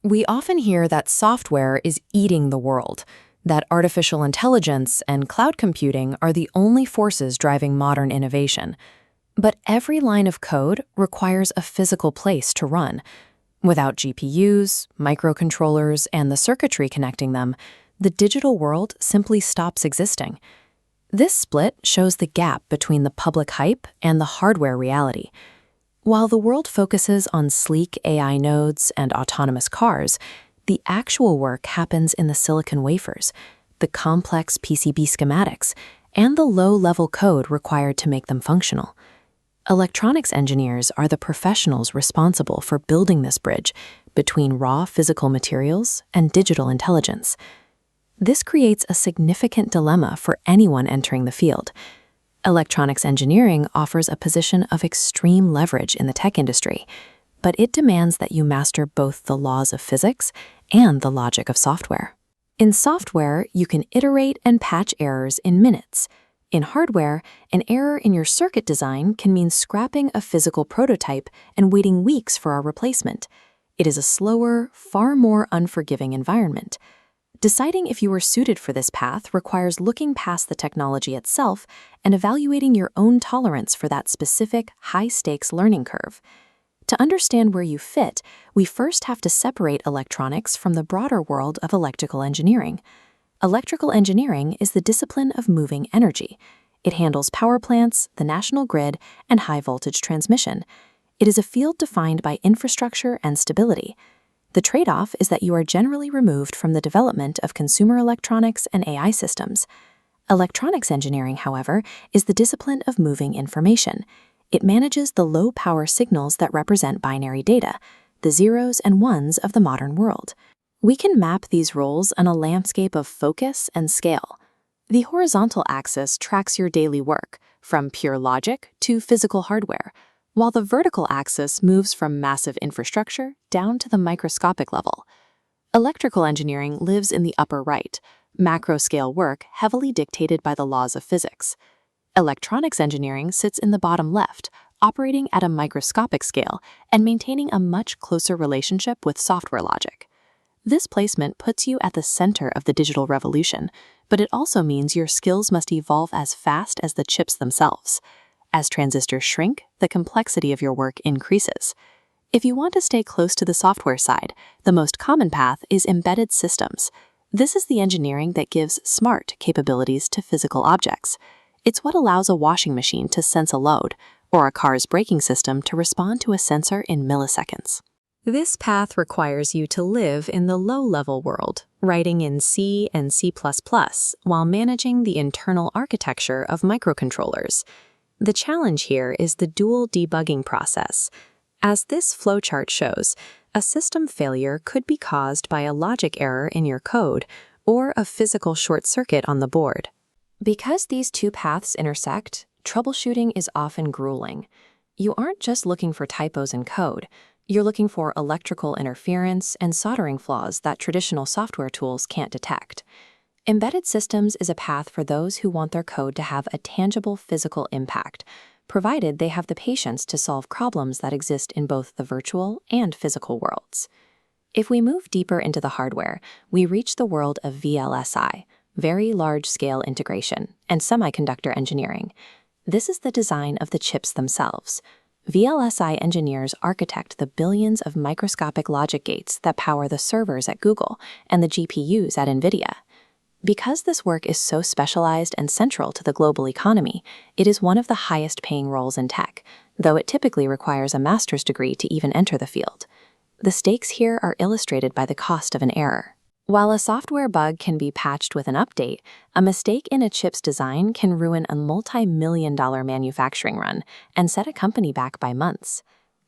We often hear that software is eating the world, that artificial intelligence and cloud computing are the only forces driving modern innovation. But every line of code requires a physical place to run. Without GPUs, microcontrollers, and the circuitry connecting them, the digital world simply stops existing. This split shows the gap between the public hype and the hardware reality. While the world focuses on sleek AI nodes and autonomous cars, the actual work happens in the silicon wafers, the complex PCB schematics, and the low-level code required to make them functional. Electronics engineers are the professionals responsible for building this bridge between raw physical materials and digital intelligence. This creates a significant dilemma for anyone entering the field. Electronics engineering offers a position of extreme leverage in the tech industry, but it demands that you master both the laws of physics and the logic of software. In software, you can iterate and patch errors in minutes. In hardware, an error in your circuit design can mean scrapping a physical prototype and waiting weeks for a replacement. It is a slower, far more unforgiving environment. Deciding if you are suited for this path requires looking past the technology itself and evaluating your own tolerance for that specific, high-stakes learning curve. To understand where you fit, we first have to separate electronics from the broader world of electrical engineering. Electrical engineering is the discipline of moving energy. It handles power plants, the national grid, and high-voltage transmission. It is a field defined by infrastructure and stability. The trade-off is that you are generally removed from the development of consumer electronics and AI systems. Electronics engineering, however, is the discipline of moving information. It manages the low-power signals that represent binary data, the zeros and ones of the modern world. We can map these roles on a landscape of focus and scale. The horizontal axis tracks your daily work, from pure logic to physical hardware, while the vertical axis moves from massive infrastructure down to the microscopic level. Electrical engineering lives in the upper right, macro-scale work heavily dictated by the laws of physics. Electronics engineering sits in the bottom left, operating at a microscopic scale and maintaining a much closer relationship with software logic. This placement puts you at the center of the digital revolution, but it also means your skills must evolve as fast as the chips themselves. As transistors shrink, the complexity of your work increases. If you want to stay close to the software side, the most common path is embedded systems. This is the engineering that gives smart capabilities to physical objects. It's what allows a washing machine to sense a load, or a car's braking system to respond to a sensor in milliseconds. This path requires you to live in the low-level world, writing in C and C++ while managing the internal architecture of microcontrollers. The challenge here is the dual debugging process. As this flowchart shows, a system failure could be caused by a logic error in your code or a physical short circuit on the board. Because these two paths intersect, troubleshooting is often grueling. You aren't just looking for typos in code. You're looking for electrical interference and soldering flaws that traditional software tools can't detect. Embedded systems is a path for those who want their code to have a tangible physical impact, provided they have the patience to solve problems that exist in both the virtual and physical worlds. If we move deeper into the hardware, we reach the world of VLSI, very large-scale integration, and semiconductor engineering. This is the design of the chips themselves. VLSI engineers architect the billions of microscopic logic gates that power the servers at Google and the GPUs at NVIDIA. Because this work is so specialized and central to the global economy, it is one of the highest-paying roles in tech, though it typically requires a master's degree to even enter the field. The stakes here are illustrated by the cost of an error. While a software bug can be patched with an update, a mistake in a chip's design can ruin a multi-million-dollar manufacturing run and set a company back by months.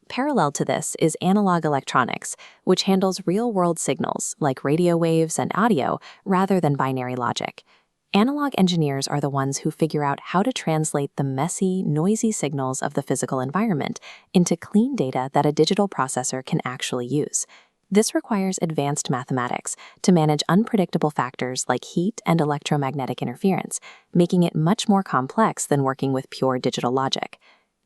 Parallel to this is analog electronics, which handles real-world signals like radio waves and audio rather than binary logic. Analog engineers are the ones who figure out how to translate the messy, noisy signals of the physical environment into clean data that a digital processor can actually use. This requires advanced mathematics to manage unpredictable factors like heat and electromagnetic interference, making it much more complex than working with pure digital logic.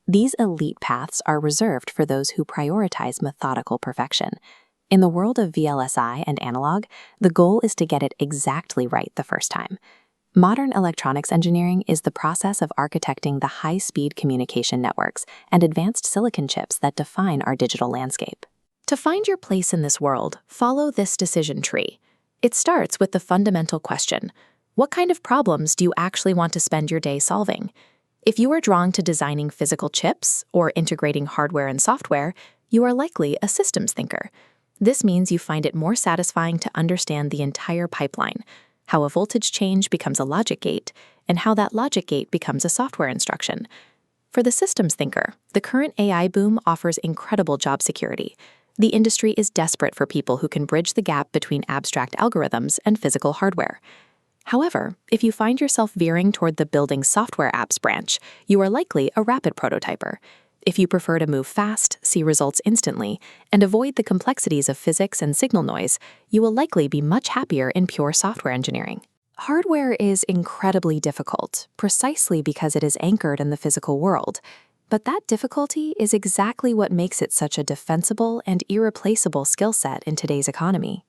These elite paths are reserved for those who prioritize methodical perfection. In the world of VLSI and analog, the goal is to get it exactly right the first time. Modern electronics engineering is the process of architecting the high-speed communication networks and advanced silicon chips that define our digital landscape. To find your place in this world, follow this decision tree. It starts with the fundamental question: what kind of problems do you actually want to spend your day solving? If you are drawn to designing physical chips or integrating hardware and software, you are likely a systems thinker. This means you find it more satisfying to understand the entire pipeline, how a voltage change becomes a logic gate, and how that logic gate becomes a software instruction. For the systems thinker, the current AI boom offers incredible job security. The industry is desperate for people who can bridge the gap between abstract algorithms and physical hardware. However, if you find yourself veering toward the building software apps branch, you are likely a rapid prototyper. If you prefer to move fast, see results instantly, and avoid the complexities of physics and signal noise, you will likely be much happier in pure software engineering. Hardware is incredibly difficult, precisely because it is anchored in the physical world. But that difficulty is exactly what makes it such a defensible and irreplaceable skill set in today's economy.